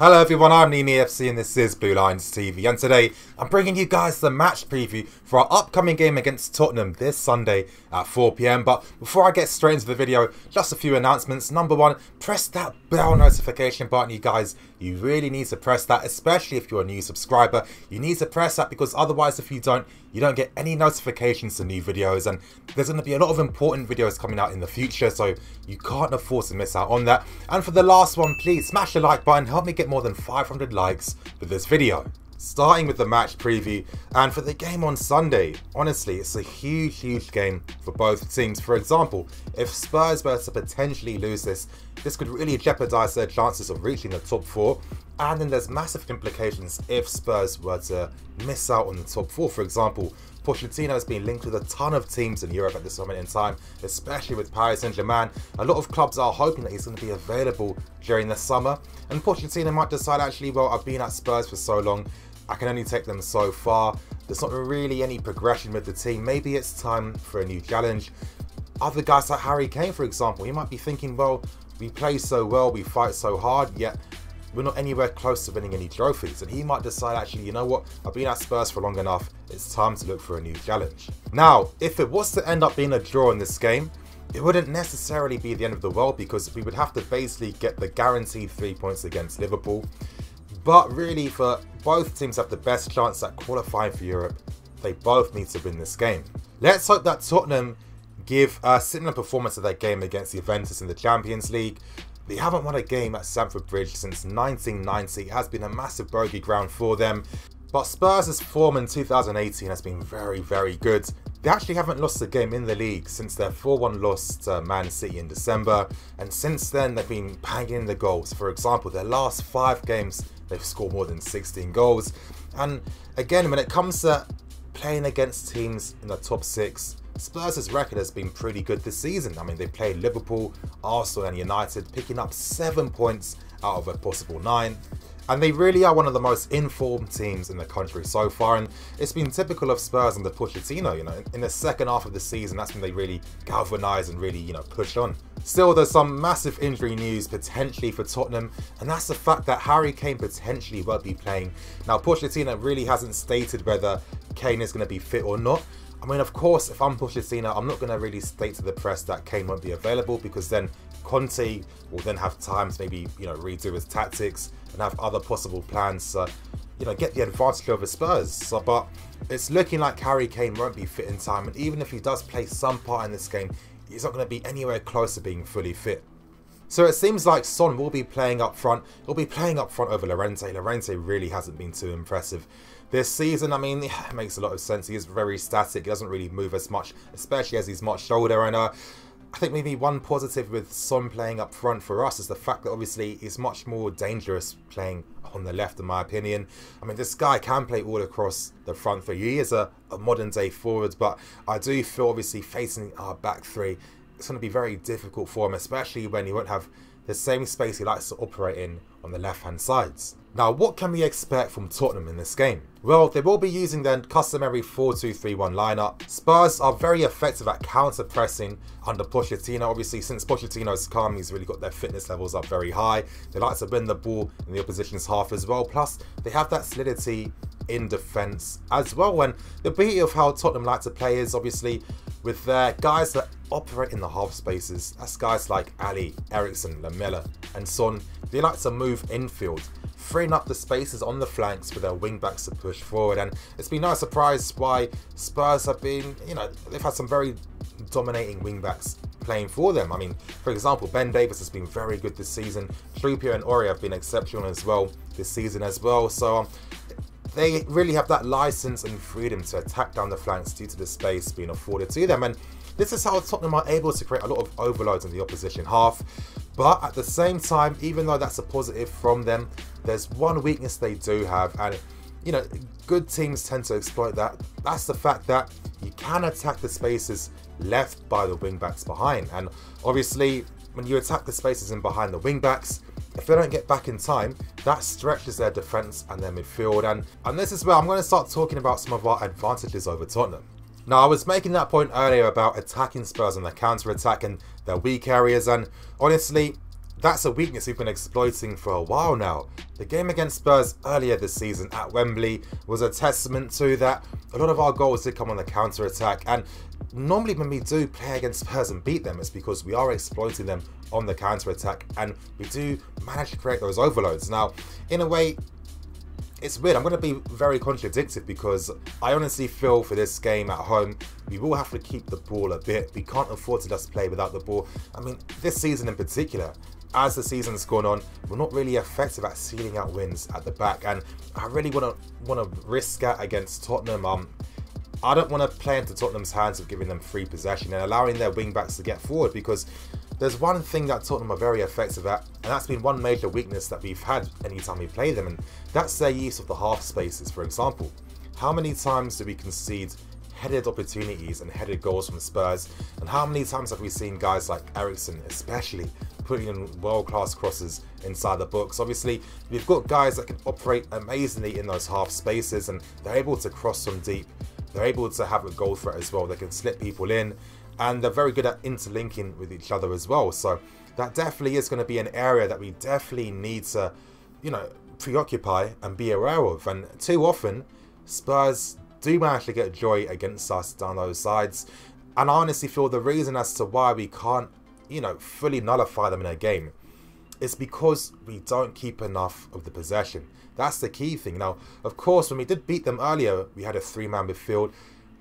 Hello everyone, I'm NemeFC and this is Blue Lines TV, and today I'm bringing you guys the match preview for our upcoming game against Tottenham this Sunday at 4 PM. But before I get straight into the video, just a few announcements. Number one, press that bell notification button, you guys. You really need to press that, especially if you're a new subscriber. You need to press that because otherwise if you don't get any notifications to new videos, and there's going to be a lot of important videos coming out in the future, so you can't afford to miss out on that. And for the last one, please smash the like button, help me get more than 500 likes for this video. Starting with the match preview, and for the game on Sunday, honestly, it's a huge game for both teams. For example, if Spurs were to potentially lose this could really jeopardise their chances of reaching the top four. And then there's massive implications if Spurs were to miss out on the top four. For example, Pochettino has been linked with a ton of teams in Europe at this moment in time, especially with Paris Saint-Germain. A lot of clubs are hoping that he's going to be available during the summer. And Pochettino might decide, actually, well, I've been at Spurs for so long, I can only take them so far. There's not really any progression with the team. Maybe it's time for a new challenge. Other guys like Harry Kane, for example, he might be thinking, well, we play so well, we fight so hard, yet we're not anywhere close to winning any trophies. And he might decide, actually, you know what, I've been at Spurs for long enough, it's time to look for a new challenge. Now, if it was to end up being a draw in this game, it wouldn't necessarily be the end of the world, because we would have to basically get the guaranteed 3 points against Liverpool. But really, for both teams to have the best chance at qualifying for Europe, they both need to win this game. Let's hope that Tottenham give a similar performance to their game against Juventus in the Champions League. They haven't won a game at Stamford Bridge since 1990. It has been a massive bogey ground for them. But Spurs' form in 2018 has been very good. They actually haven't lost a game in the league since their 4-1 loss to Man City in December. And since then, they've been banging in the goals. For example, their last 5 games, they've scored more than 16 goals. And again, when it comes to playing against teams in the top 6, Spurs' record has been pretty good this season. I mean, they played Liverpool, Arsenal and United, picking up 7 points out of a possible 9. And they really are one of the most informed teams in the country so far. And it's been typical of Spurs under Pochettino, in the second half of the season, that's when they really galvanise and really, push on. Still, there's some massive injury news potentially for Tottenham, and that's the fact that Harry Kane potentially won't be playing. Now, Pochettino really hasn't stated whether Kane is going to be fit or not. I mean, of course, if I'm Pochettino, I'm not going to really state to the press that Kane won't be available, because then Conte will then have time to maybe, redo his tactics and have other possible plans to, get the advantage over Spurs. But it's looking like Harry Kane won't be fit in time, and even if he does play some part in this game, he's not going to be anywhere close to being fully fit. So it seems like Son will be playing up front. He'll be playing up front over Llorente. Llorente really hasn't been too impressive this season. I mean, it makes a lot of sense. He is very static. He doesn't really move as much, especially as he's much older. And I think maybe one positive with Son playing up front for us is the fact that obviously he's much more dangerous playing on the left, in my opinion. I mean, this guy can play all across the front three. He is a modern day forward, but I do feel obviously facing our back three, it's going to be very difficult for him, especially when he won't have the same space he likes to operate in on the left-hand sides. Now, what can we expect from Tottenham in this game? Well, they will be using their customary 4-2-3-1 lineup. Spurs are very effective at counter-pressing under Pochettino. Obviously, since Pochettino's come, he's really got their fitness levels up very high. They like to win the ball in the opposition's half as well. Plus, they have that solidity in defence as well. And the beauty of how Tottenham like to play is obviously with their guys that operate in the half spaces. That's guys like Ali, Eriksen, Lamela and Son. They like to move infield, freeing up the spaces on the flanks for their wing backs to push forward. And it's been no surprise why Spurs have been, they've had some very dominating wing backs playing for them. I mean, for example, Ben Davies has been very good this season. Trippier and Ori have been exceptional as well this season as well. So they really have that license and freedom to attack down the flanks due to the space being afforded to them. And this is how Tottenham are able to create a lot of overloads in the opposition half. But at the same time, even though that's a positive from them, there's one weakness they do have, and good teams tend to exploit that. That's the fact that you can attack the spaces left by the wing backs behind. And obviously, when you attack the spaces in behind the wing backs, if they don't get back in time, that stretches their defence and their midfield. And this is where I'm going to start talking about some of our advantages over Tottenham. Now, I was making that point earlier about attacking Spurs on their counter-attack and their weak areas, and honestly, that's a weakness we've been exploiting for a while now. The game against Spurs earlier this season at Wembley was a testament to that. A lot of our goals did come on the counter-attack, and normally when we do play against Spurs and beat them, it's because we are exploiting them on the counter-attack, and we do manage to create those overloads. Now, in a way, it's weird. I'm going to be very contradictory because I honestly feel for this game at home, we will have to keep the ball a bit. We can't afford to just play without the ball. I mean, this season in particular, as the season's gone on, we're not really effective at sealing out wins at the back, and I really want to risk that against Tottenham. I don't want to play into Tottenham's hands of giving them free possession and allowing their wing-backs to get forward, because there's one thing that Tottenham are very effective at, and that's been one major weakness that we've had anytime we play them, and that's their use of the half spaces, for example. How many times do we concede headed opportunities and headed goals from Spurs, and how many times have we seen guys like Eriksen especially putting in world-class crosses inside the box? Obviously, we've got guys that can operate amazingly in those half spaces, and they're able to cross from deep. They're able to have a goal threat as well. They can slip people in, and they're very good at interlinking with each other as well. So that definitely is going to be an area that we definitely need to, preoccupy and be aware of. And too often, Spurs do manage to get joy against us down those sides. And I honestly feel the reason as to why we can't, fully nullify them in a game is because we don't keep enough of the possession. That's the key thing. Now, of course, when we did beat them earlier, we had a three-man midfield.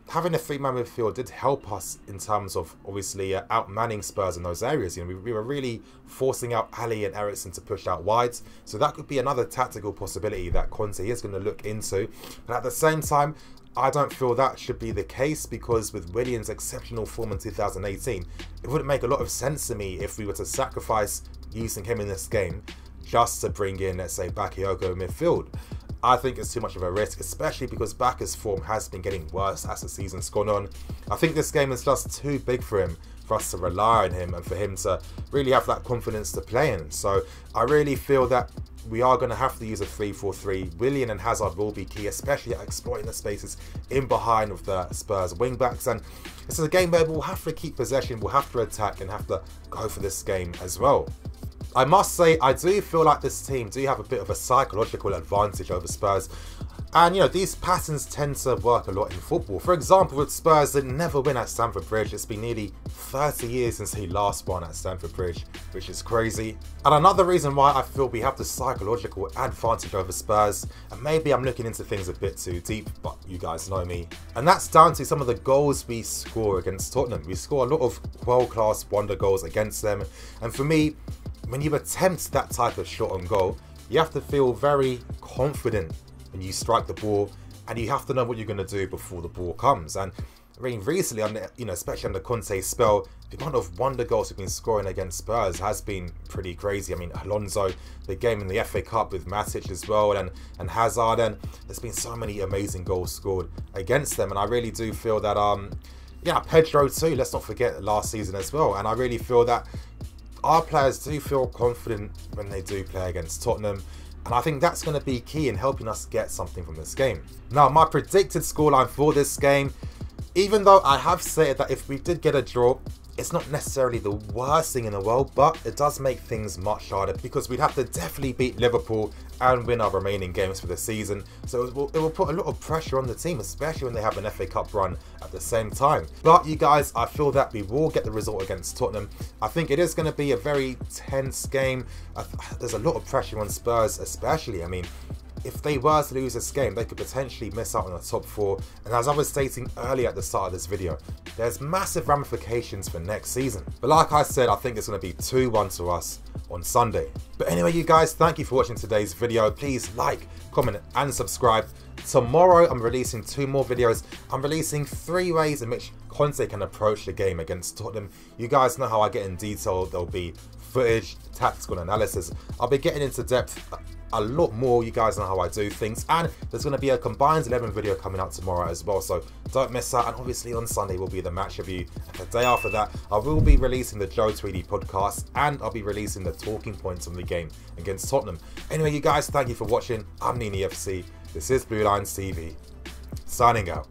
Having a three-man midfield did help us in terms of, obviously, outmanning Spurs in those areas. We were really forcing out Ali and Eriksen to push out wide. So that could be another tactical possibility that Conte is going to look into. But at the same time, I don't feel that should be the case, because with Willian's exceptional form in 2018, it wouldn't make a lot of sense to me if we were to sacrifice using him in this game just to bring in, let's say, Bakayoko midfield. I think it's too much of a risk, especially because Baka's form has been getting worse as the season's gone on. I think this game is just too big for him, for us to rely on him and for him to really have that confidence to play in. So I really feel that we are going to have to use a 3-4-3. Willian and Hazard will be key, especially at exploiting the spaces in behind of the Spurs wing-backs. And this is a game where we'll have to keep possession, we'll have to attack and have to go for this game as well. I must say, I do feel like this team do have a bit of a psychological advantage over Spurs. And, these patterns tend to work a lot in football. For example, with Spurs, they never win at Stamford Bridge. It's been nearly 30 years since they last won at Stamford Bridge, which is crazy. And another reason why I feel we have the psychological advantage over Spurs, and maybe I'm looking into things a bit too deep, but you guys know me, and that's down to some of the goals we score against Tottenham. We score a lot of world-class wonder goals against them. And for me, when you attempt that type of shot on goal, you have to feel very confident when you strike the ball, and you have to know what you're going to do before the ball comes. And I mean, recently, especially under Conte's spell, the amount of wonder goals we've been scoring against Spurs has been pretty crazy. I mean, Alonso, the game in the FA Cup with Matic as well, and Hazard, and there's been so many amazing goals scored against them. And I really do feel that, Pedro too, let's not forget last season as well. And I really feel that our players do feel confident when they do play against Tottenham, and I think that's going to be key in helping us get something from this game. Now, my predicted scoreline for this game, even though I have said that if we did get a draw, it's not necessarily the worst thing in the world, but it does make things much harder because we'd have to definitely beat Liverpool and win our remaining games for the season. So it will put a lot of pressure on the team, especially when they have an FA Cup run at the same time. But you guys, I feel that we will get the result against Tottenham. I think it is going to be a very tense game. There's a lot of pressure on Spurs especially. I mean, if they were to lose this game, they could potentially miss out on the top four. And as I was stating earlier at the start of this video, there's massive ramifications for next season. But like I said, I think it's going to be 2-1 to us on Sunday. But anyway, you guys, thank you for watching today's video. Please like, comment and subscribe. Tomorrow, I'm releasing 2 more videos. I'm releasing 3 ways in which Conte can approach the game against Tottenham. You guys know how I get in detail. There'll be footage, tactical analysis. I'll be getting into depth a lot more. You guys know how I do things, and there's going to be a combined 11 video coming out tomorrow as well, so don't miss out. And obviously on Sunday will be the match review, and the day after that I will be releasing the Joe Tweedy podcast, and I'll be releasing the talking points from the game against Tottenham. Anyway, you guys, thank you for watching. I'm Nini FC. This is Blue Lines TV, signing out.